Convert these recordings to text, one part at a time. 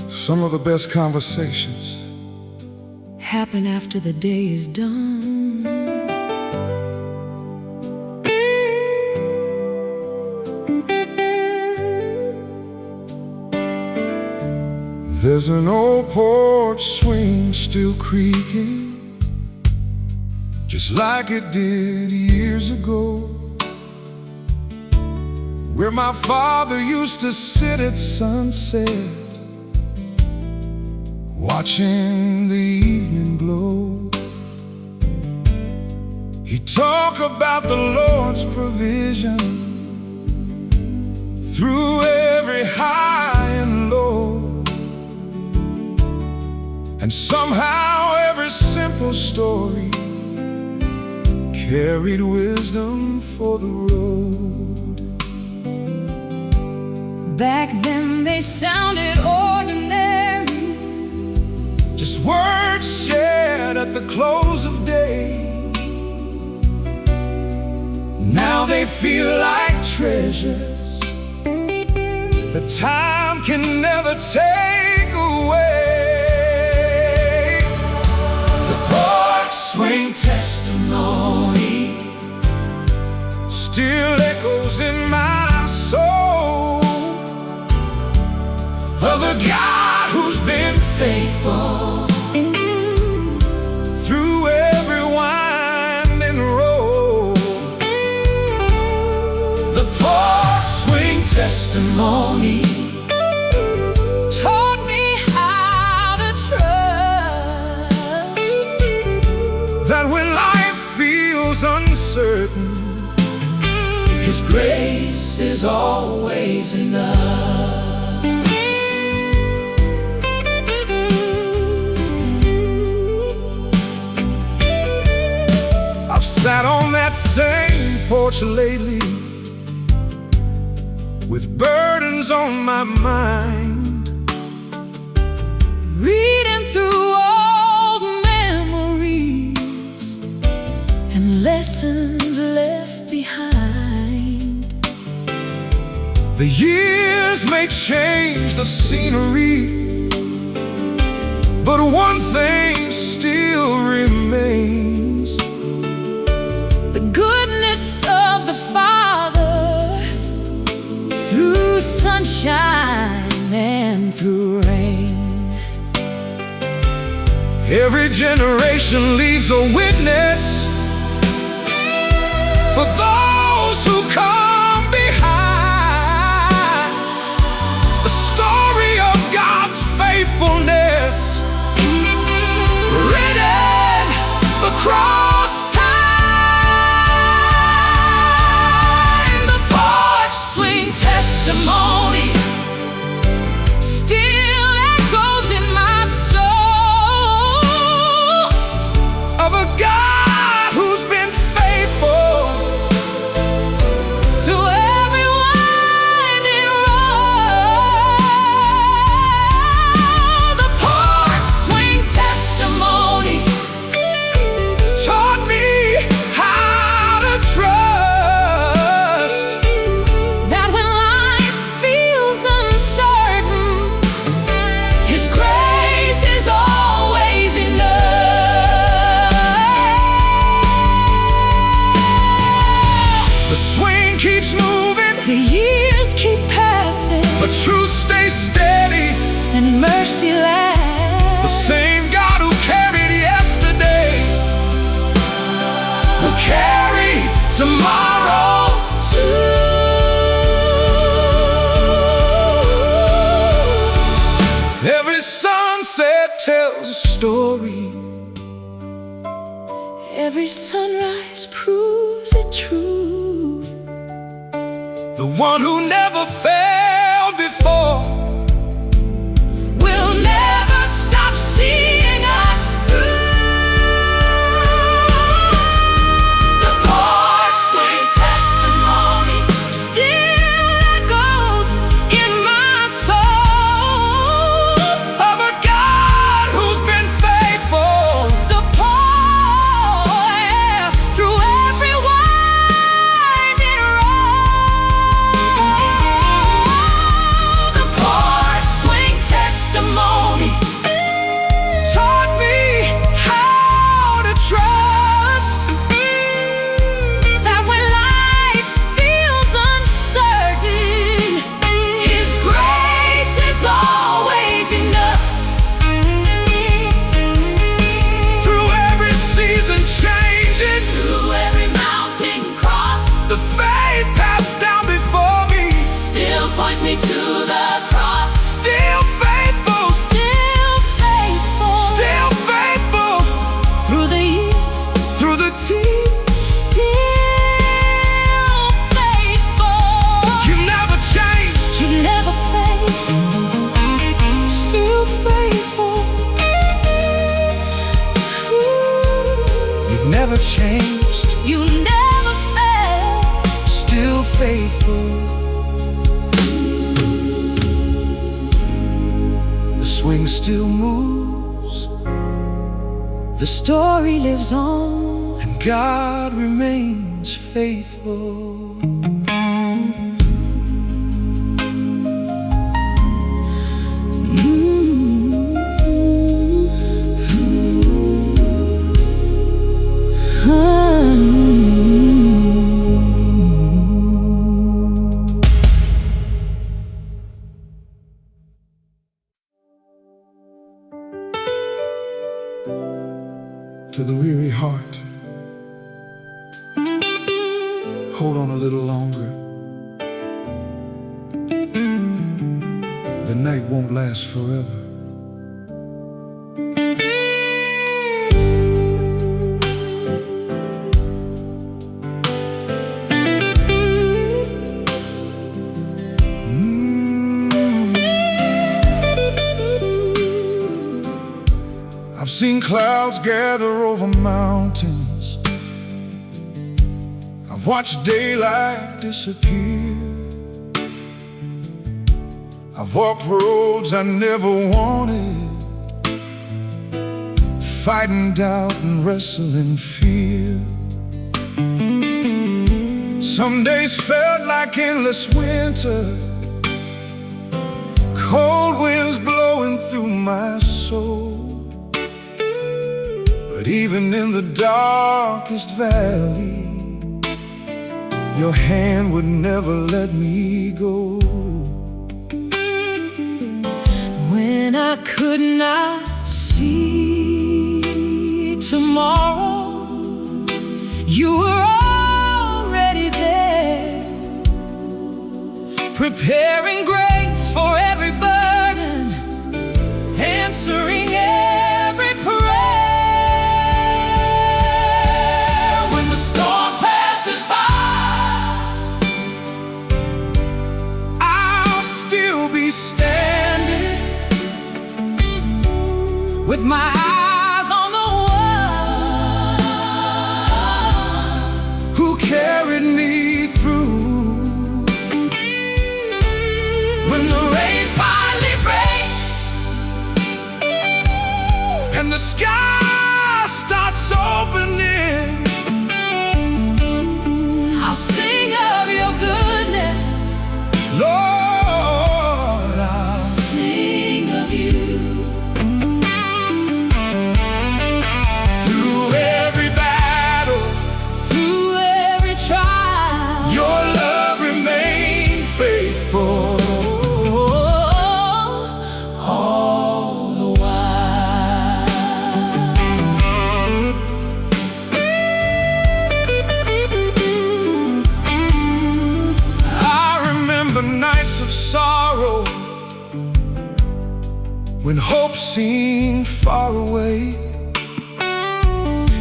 Some of the best conversations happen after the day is done. There's an old porch swing still creaking, just like it did years ago, where my father used to sit at sunset, watching the evening glow. He'd talk about the Lord's provision through every high and low, and somehow every simple story carried wisdom for the road. Back then they sounded ordinary, just words shared at the close of day. Now they feel like treasures that time can never take away. The porch swing testimony still echoes in my soul of a God who's been faithful through every winding road. The porch swing testimony taught me how to trust that when life feels uncertain, His grace is always enough. I've sat on that same porch lately with burdens on my mind, reading through old memories and lessons left behind. The years may change the scenery, but one thing still remains: the goodness of the Father through sunshine and through rain. Every generation leaves a witness for those who come behind. The story of God's faithfulness written across time. The porch swing testimony Still echoes in my soul of a God who's been faithful through every winding road. The porch swing testimony taught me how to trust that when life feels uncertain, His grace is always enough. the swing keeps moving, The years keep passing but truth stays steady. and mercy The lasts. same God who carried yesterday will carry tomorrow too. Every sunset tells a story, Every sunrise proves it true. the one who never failed before We'll never stop seeing us through. The porch swing testimony still echoes in my soul of a God who's been faithful the porch through every winding the story lives on, and God remains faithful. To the weary heart, hold on a little longer. The night won't last forever. I've seen clouds gather over mountains. I've watched daylight disappear. I've walked roads I never wanted, fighting doubt and wrestling fear. Some days felt like endless winter, cold winds blowing through my soul. But even in the darkest valley, your hand would never let me go. when I could not see tomorrow, you were already there, preparing grace for every burden, answering every prayer. When the storm passes by, I'll still be standing with my eyes on the one who carried me through. when the rain finally breaks And the sky starts opening, I'll sing of your goodness, Lord, I'll sing of you. through every battle, Through every trial, your love remained faithful. all the while. I remember nights of sorrow when hope seemed far away,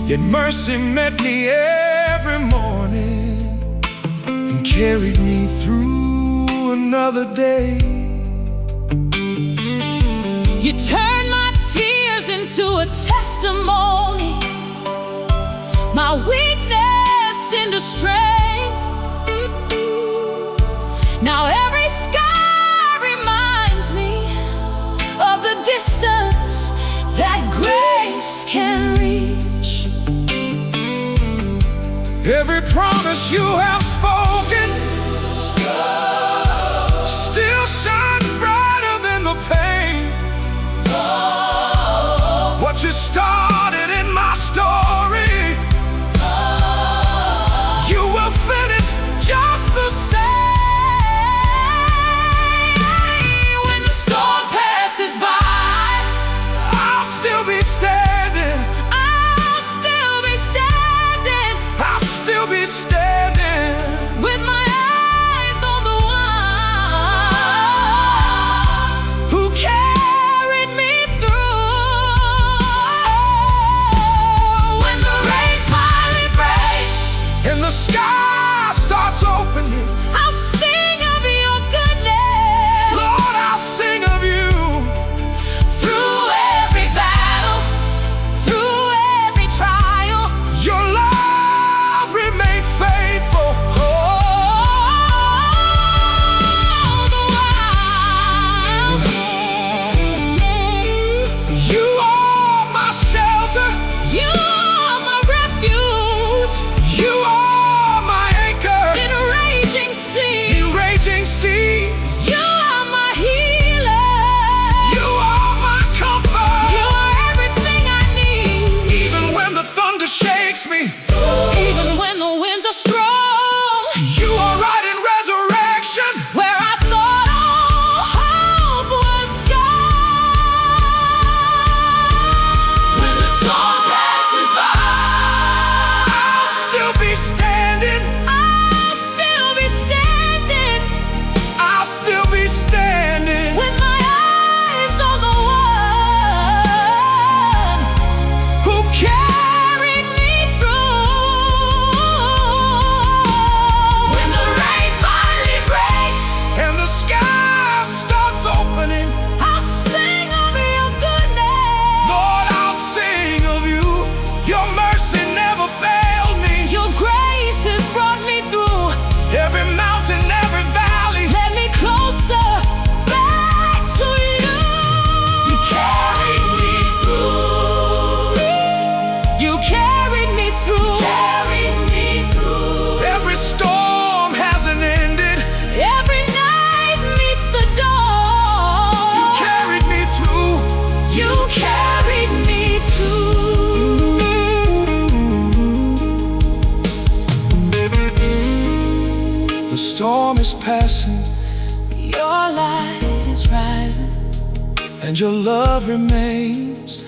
yet mercy met me every morning and carried me through another day. You turned my tears into a testimony, my weakness into strength. Now every sky reminds me of the distance that grace can reach. Every promise you have spoken still shines brighter than the pain. What you started in my story, you will finish just the same. When the storm passes by, I'll still be standing, I'll still be standing I'll still be standing with my eyes on the one Even when the winds are strong, You are right in resurrection. where I thought all hope was gone. When the storm passes by, I'll still be standing. I'll still be standing. I'll still be standing. With my eyes on the one Who carried me through. When the rain finally breaks, and the sky starts opening, I'll sing of your goodness. Lord, I'll sing of you. Your mercy never failed me. Your grace has brought me through. Every mountain, every valley. Led me closer back to you. You carried me through. You carried me through. Carried me through. Every storm hasn't ended. Every night meets the dawn. You carried me through. You carried me through. The storm is passing, Your light is rising. and your love remains.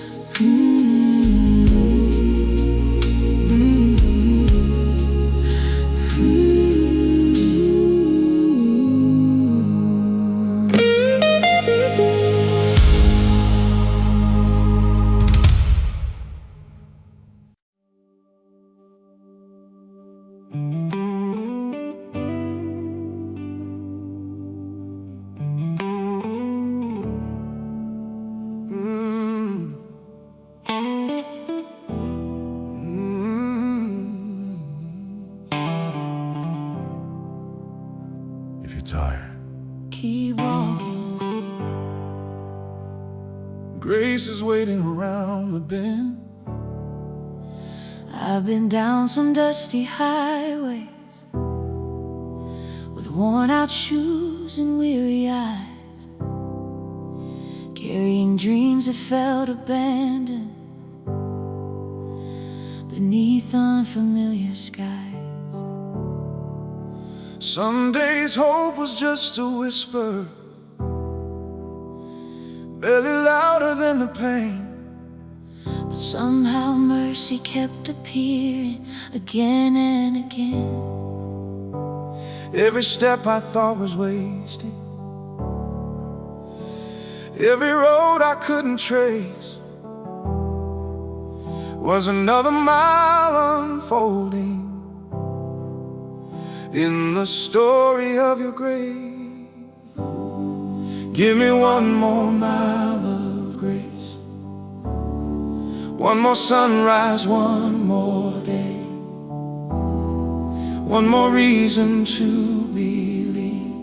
If you're tired, Keep walking. grace is waiting around the bend. I've been down some dusty highways with worn out shoes and weary eyes, carrying dreams that felt abandoned beneath unfamiliar skies. Some days hope was just a whisper, barely louder than the pain. But somehow mercy kept appearing again and again. Every step I thought was wasted, every road I couldn't trace, was another mile unfolding in the story of your grace. Give me one more mile of grace, one more sunrise, one more day, one more reason to believe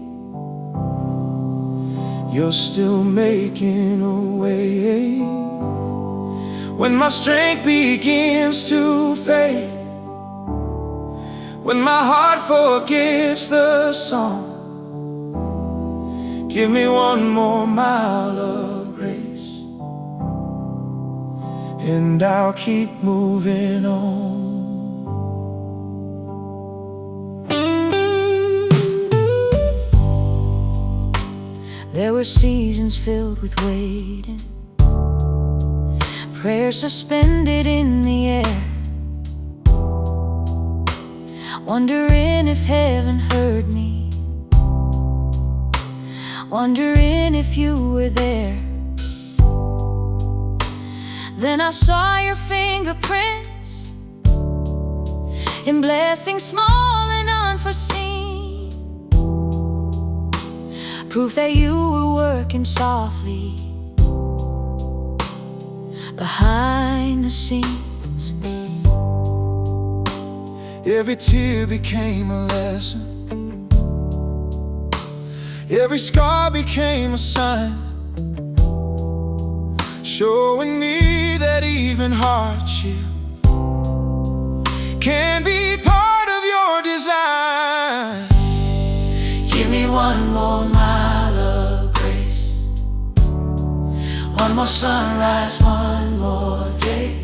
you're still making a way. When my strength begins to fade, when my heart forgets the song, give me one more mile of grace, and I'll keep moving on. There were seasons filled with waiting, prayers suspended in the air, wondering if heaven heard me, wondering if you were there. Then I saw your fingerprints in blessings small and unforeseen, proof that you were working softly behind the scenes. Every tear became a lesson, every scar became a sign, showing me that even hardship can be part of your design. Give me one more mile of grace, one more sunrise, one more day,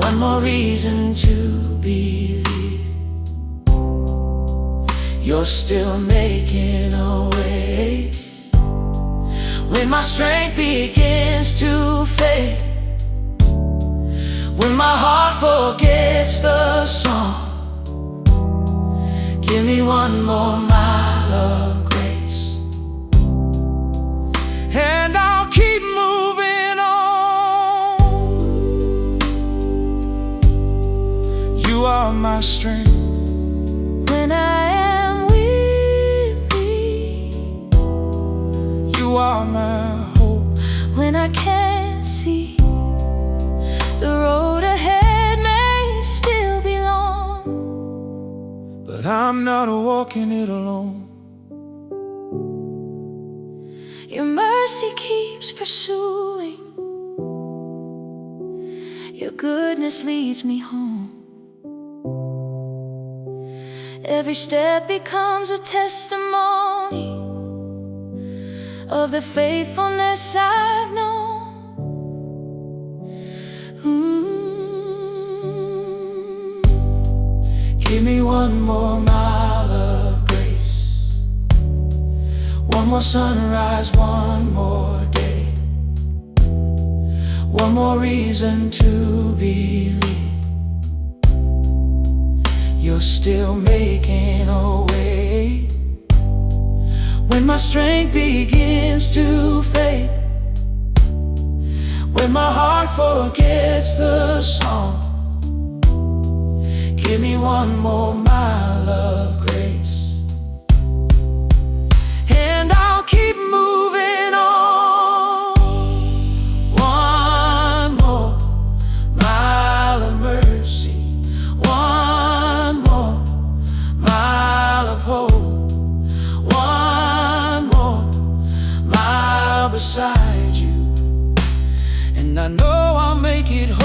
one one more reason to believe you're still making a way. When my strength begins to fade, when my heart forgets the song, give me one more mile of grace, and I'll keep moving on. You are my strength when I am weary. You are my hope when I can't see. The road ahead may still be long, but I'm not walking it alone. Your mercy keeps pursuing, your goodness leads me home. Every step becomes a testimony of the faithfulness I've known. Give me one more mile of grace, one more sunrise, one more day, one more reason to believe you're still making a way. When my strength begins to fade, when my heart forgets the song, give me one more mile of grace, and I'll keep moving on. One more mile of mercy, one more mile of hope, one more mile beside you, and I know I'll make it home.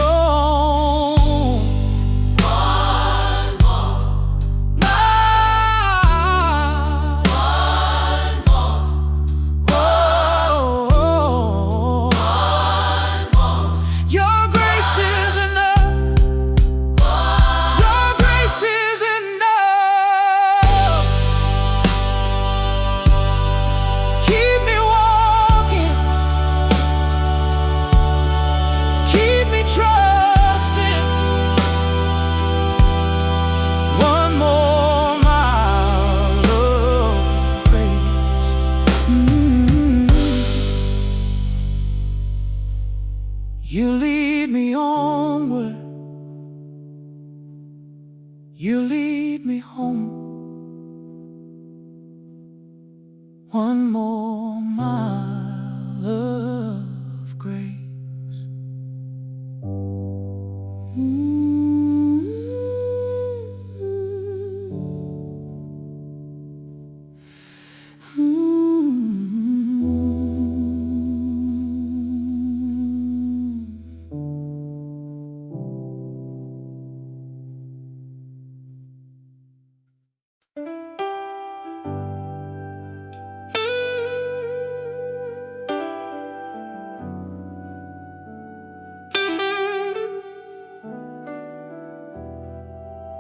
You lead me onward, you lead me home. One more mile of grace.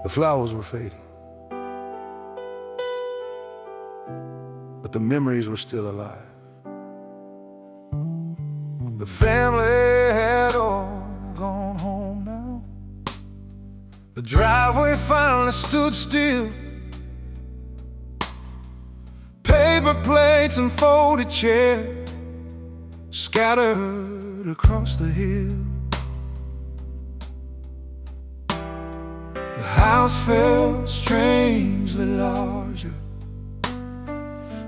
The flowers were fading, but the memories were still alive. The family had all gone home now. The driveway finally stood still. Paper plates and folded chairs scattered across the hill. The house felt strangely larger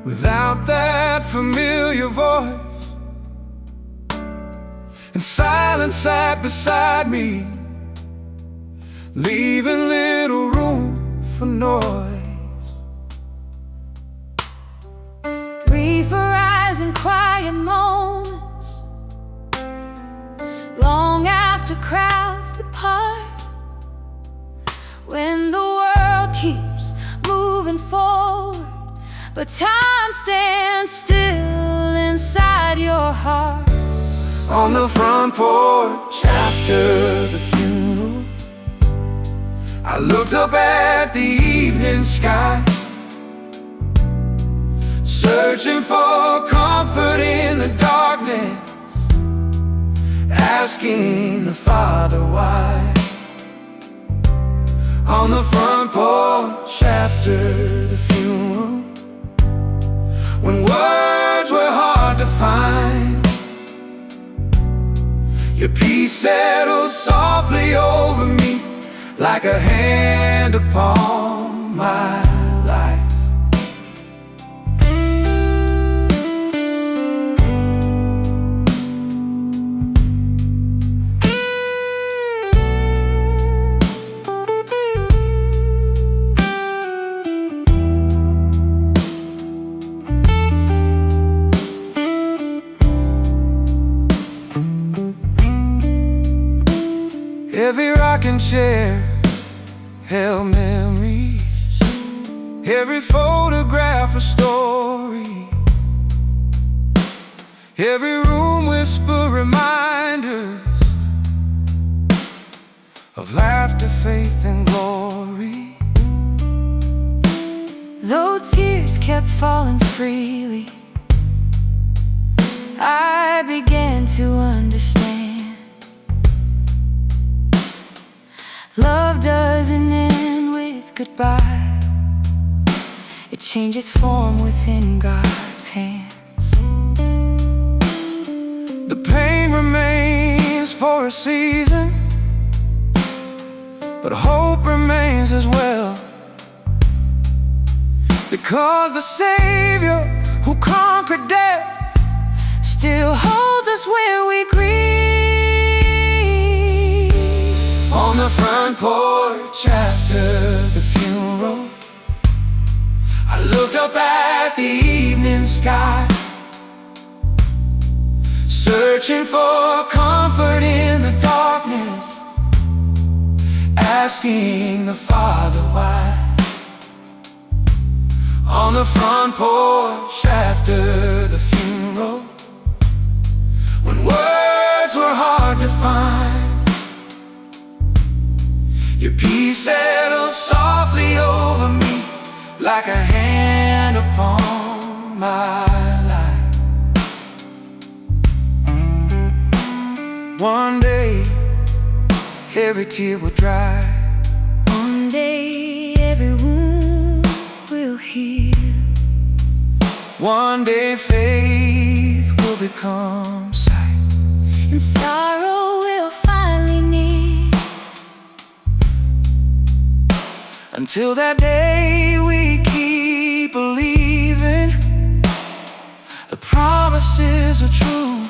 without that familiar voice, and silence sat beside me, leaving little room for noise. Brief arrives in quiet moments, long after crowds depart. When the world keeps moving forward, but time stands still inside your heart. On the front porch after the funeral, I looked up at the evening sky, searching for comfort in the darkness, asking the Father why. On the front porch after the funeral, when words were hard to find, your peace settled softly over me like a hand upon my life. Every rocking chair held memories, every photograph a story, every room whispered reminders of laughter, faith, and glory. Though tears kept falling freely, I began to understand. Love doesn't end with goodbye. It changes form within God's hands. The pain remains for a season, but hope remains as well, because the Savior who conquered death still holds us where we grieve. On the front porch after the funeral, I looked up at the evening sky, searching for comfort in the darkness, asking the Father why. On the front porch after the funeral, when words were hard to find, your peace settled softly over me like a hand upon my life. One day, every tear will dry. One day, every wound will heal. One day, faith will become sight, And sorrow will finally kneel. Until that day we keep believing the promises are true.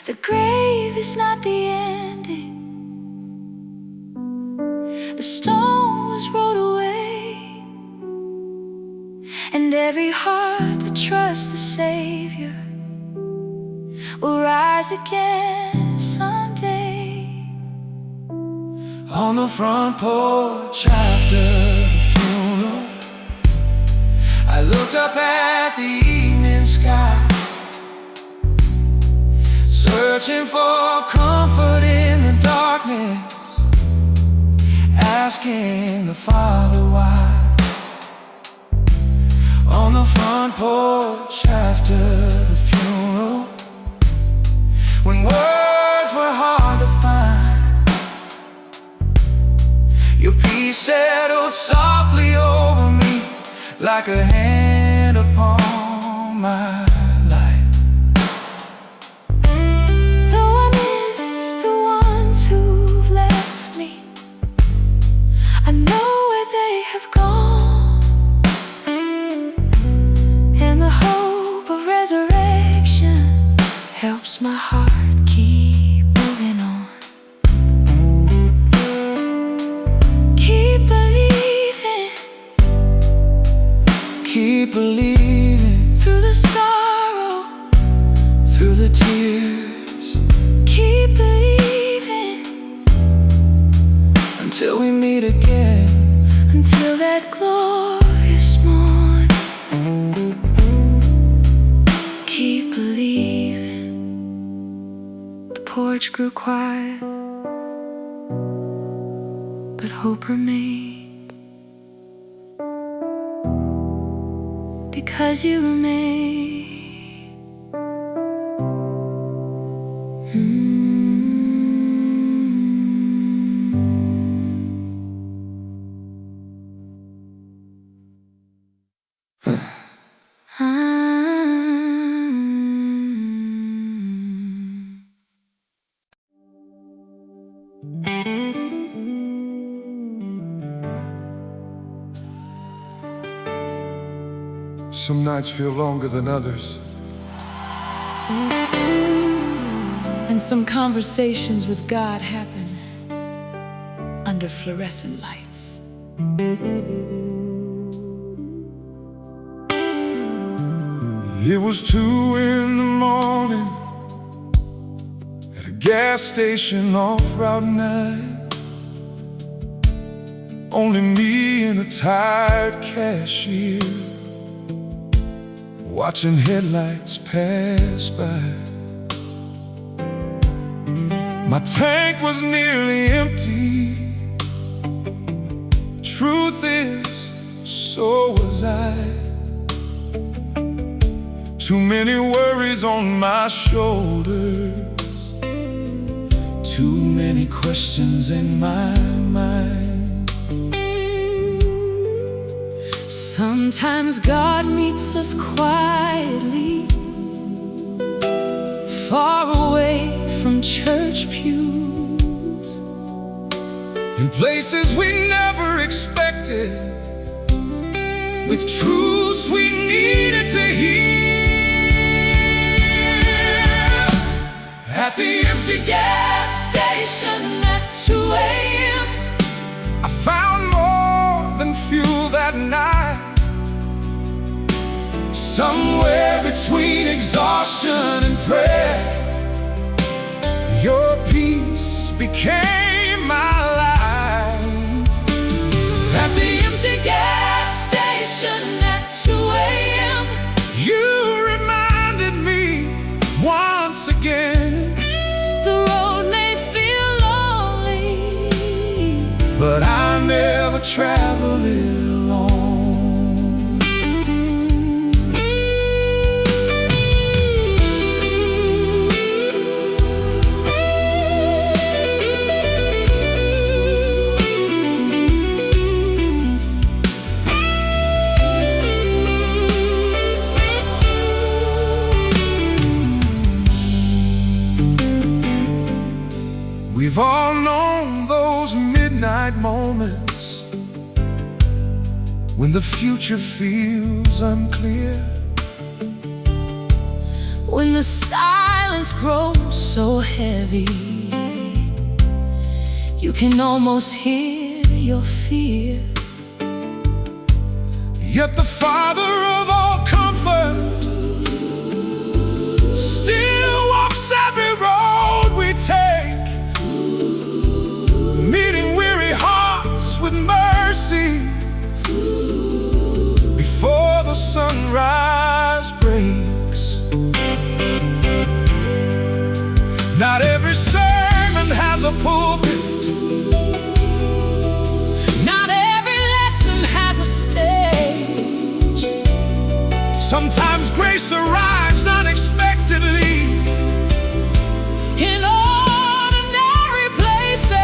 The grave is not the ending. The stone was rolled away, and every heart that trusts the Savior will rise again someday. On the front porch after the funeral, I looked up at the evening sky, searching for comfort in the darkness, asking the Father why. On the front porch after the funeral, when words were hard to find, your peace settled softly over me like a hand upon my life. Though I miss the ones who've left me, I know where they have gone, and the hope of resurrection helps my heart keep moving on. Keep believing, Keep believing through the sorrow, through the tears, keep believing, until we meet again. until that glorious morn. Keep believing. The porch grew quiet, but hope remains. Because you remain. Some nights feel longer than others. And some conversations with God happen under fluorescent lights. It was 2 in the morning at a gas station off Route 9. Only me and a tired cashier, watching headlights pass by. My tank was nearly empty. Truth is, so was I. Too many worries on my shoulders, too many questions in my mind. Sometimes God meets us quietly, far away from church pews, in places we never expected, with truths we needed to hear. At the empty gas station at 2 a.m. I found more than fuel that night. Somewhere between exhaustion and prayer, your peace became my light. At the empty gas station at 2 a.m. you reminded me once again, the road may feel lonely, but I never travel it alone. We've all known those midnight moments when the future feels unclear, when the silence grows so heavy, you can almost hear your fear. Yet the Father of all comfort still walks every road we take, meeting weary hearts with mercy before the sunrise breaks. Not every sermon has a pulpit, not every lesson has a stage. Sometimes grace arrives unexpectedly in ordinary places.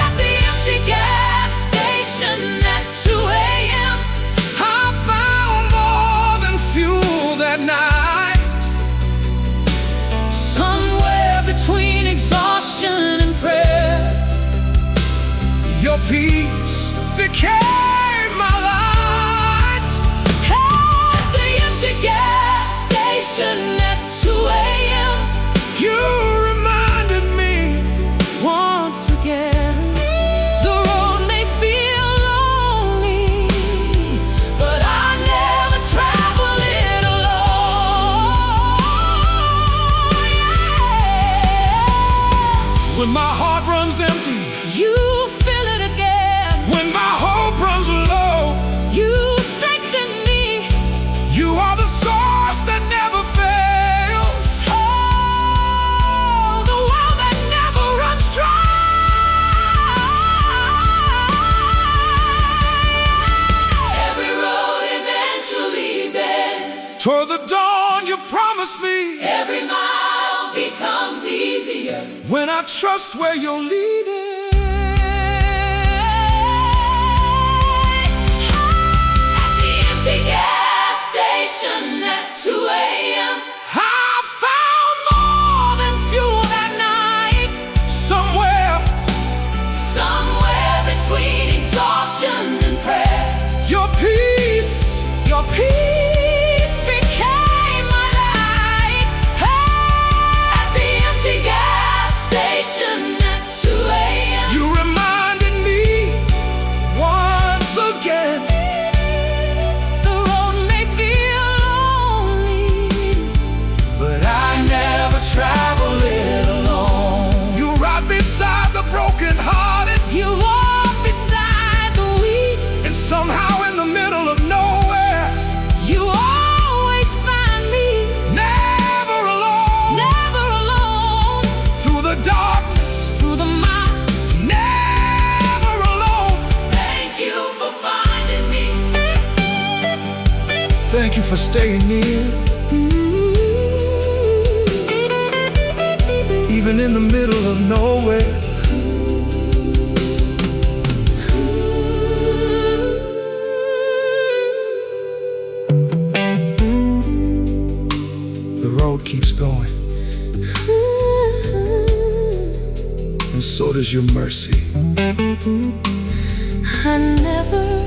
At the empty gas station at 2 a.m. I found more than fuel that night. Somewhere between exhaustion and prayer, your peace became my light. at the empty gas station at 2 a.m. You reminded me once again, the road may feel lonely, but I never travel it alone. Yeah. when my heart runs empty, You fill it again. when my hope runs low. You strengthen me. You are the source that never fails. Oh, the well that never Toward the dawn you promised me. Every mile becomes easier When I trust where you're leading. at the empty gas station at 2 a.m. I found more than fuel that night. Somewhere between exhaustion and prayer, your peace became my light. At the empty gas station at 2 a.m. you reminded me once again. The road may feel lonely, But I never travel it alone. You ride beside the broken-hearted, you walk beside the weak, and somehow in the middle of nowhere, you always find me, never alone. never alone. Through the darkness, Through the mountains, never alone. thank you for finding me. Thank you for staying near, even in the middle of nowhere. The road keeps going, and so does your mercy. I never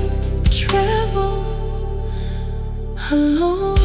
travel alone.